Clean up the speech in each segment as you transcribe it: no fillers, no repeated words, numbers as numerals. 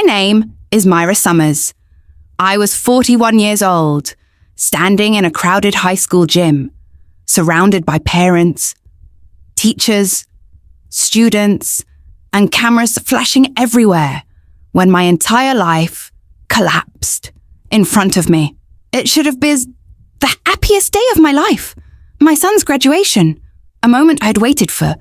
My name is Myra Summers. I was 41 years old, standing in a crowded high school gym, surrounded by parents, teachers, students, and cameras flashing everywhere when my entire life collapsed in front of me. It should have been the happiest day of my life. My son's graduation, a moment I'd waited for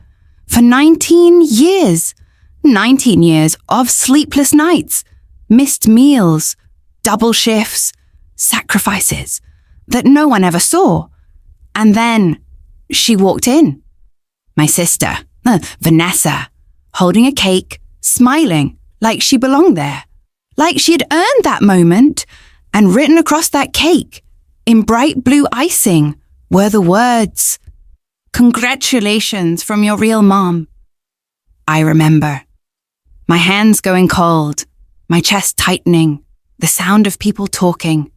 19 years. 19 years of sleepless nights, missed meals, double shifts, sacrifices that no one ever saw. And then she walked in. My sister, Vanessa, holding a cake, smiling like she belonged there, like she had earned that moment, and written across that cake in bright blue icing were the words, "Congratulations from your real mom." I remember. My hands going cold, my chest tightening, the sound of people talking,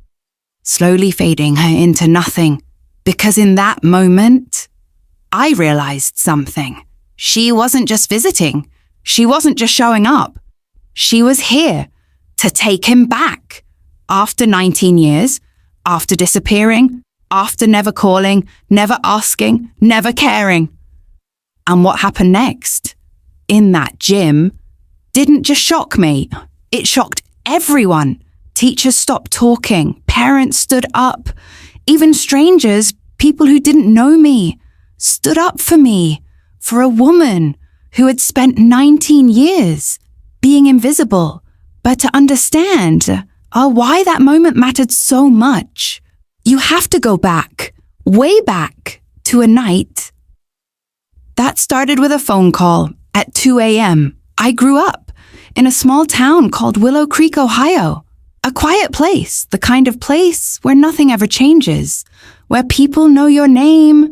slowly fading her into nothing, because in that moment, I realized something. She wasn't just visiting. She wasn't just showing up. She was here to take him back. After 19 years, after disappearing, after never calling, never asking, never caring. And what happened next? In that gym, didn't just shock me, it shocked everyone. Teachers stopped talking, parents stood up, even strangers, people who didn't know me, stood up for me, for a woman who had spent 19 years being invisible. But to understand why that moment mattered so much, you have to go back, way back, to a night. That started with a phone call at 2 a.m. I grew up in a small town called Willow Creek, Ohio. A quiet place, the kind of place where nothing ever changes, where people know your name,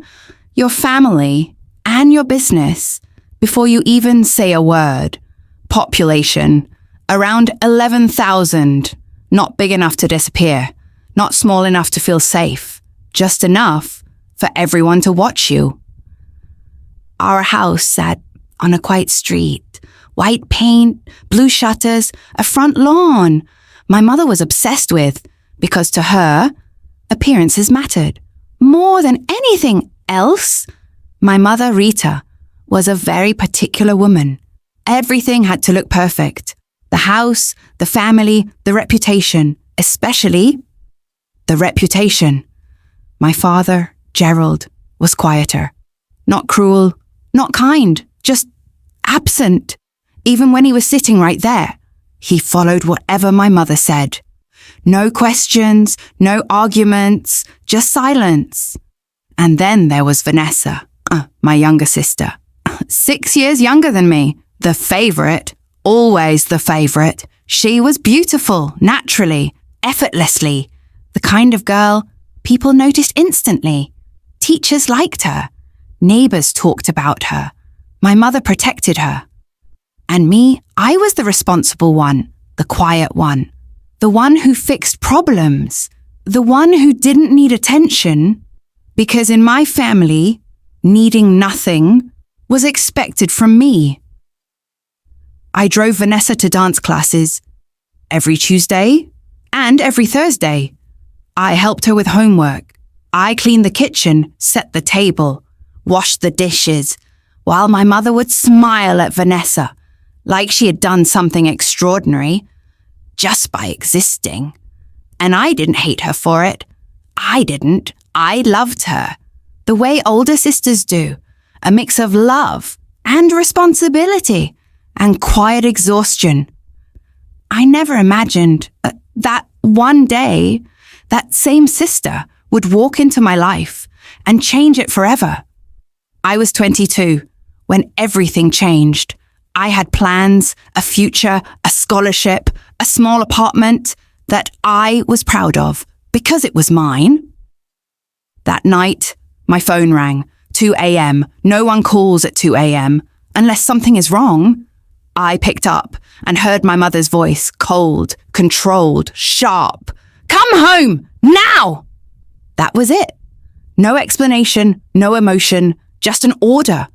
your family, and your business before you even say a word. Population, around 11,000. Not big enough to disappear, not small enough to feel safe, just enough for everyone to watch you. Our house sat on a quiet street. White paint, blue shutters, a front lawn my mother was obsessed with because to her, appearances mattered. More than anything else, my mother, Rita, was a very particular woman. Everything had to look perfect. The house, the family, the reputation, especially the reputation. My father, Gerald, was quieter. Not cruel, not kind, just absent. Even when he was sitting right there, he followed whatever my mother said. No questions, no arguments, just silence. And then there was Vanessa, my younger sister. 6 years younger than me, the favorite, always the favorite. She was beautiful, naturally, effortlessly, the kind of girl people noticed instantly. Teachers liked her. Neighbors talked about her. My mother protected her. And me, I was the responsible one, the quiet one, the one who fixed problems, the one who didn't need attention, because in my family, needing nothing was expected from me. I drove Vanessa to dance classes every Tuesday and every Thursday. I helped her with homework. I cleaned the kitchen, set the table, washed the dishes, while my mother would smile at Vanessa like she had done something extraordinary just by existing. And I didn't hate her for it. I didn't. I loved her. The way older sisters do. A mix of love and responsibility and quiet exhaustion. I never imagined that one day that same sister would walk into my life and change it forever. I was 22 when everything changed. I had plans, a future, a scholarship, a small apartment that I was proud of because it was mine. That night, my phone rang, 2 a.m. No one calls at 2 a.m. unless something is wrong. I picked up and heard my mother's voice, cold, controlled, sharp. "Come home, now!" That was it. No explanation, no emotion, just an order.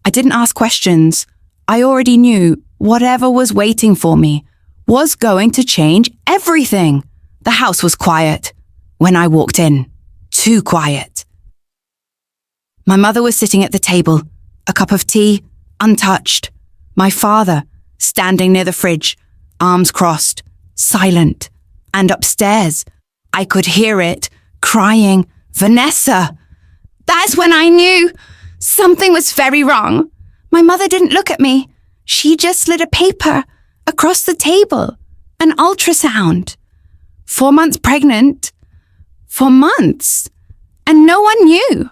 I didn't ask questions. I already knew whatever was waiting for me was going to change everything. The house was quiet when I walked in. Too quiet. My mother was sitting at the table, a cup of tea, untouched. My father, standing near the fridge, arms crossed, silent. And upstairs, I could hear it, crying, "Vanessa!" That's when I knew something was very wrong. My mother didn't look at me. She just slid a paper across the table. An ultrasound. 4 months pregnant. For months. And no one knew.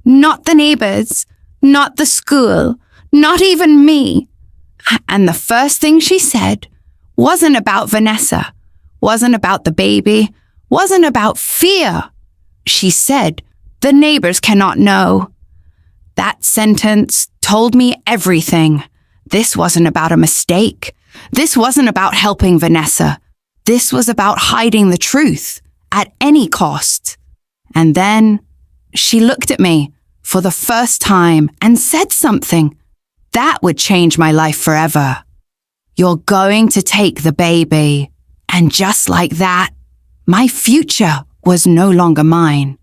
Not the neighbors. Not the school. Not even me. And the first thing she said wasn't about Vanessa. Wasn't about the baby. Wasn't about fear. She said, "The neighbors cannot know." That sentence told me everything. This wasn't about a mistake. This wasn't about helping Vanessa. This was about hiding the truth at any cost. And then she looked at me for the first time and said something that would change my life forever. "You're going to take the baby." And just like that, my future was no longer mine.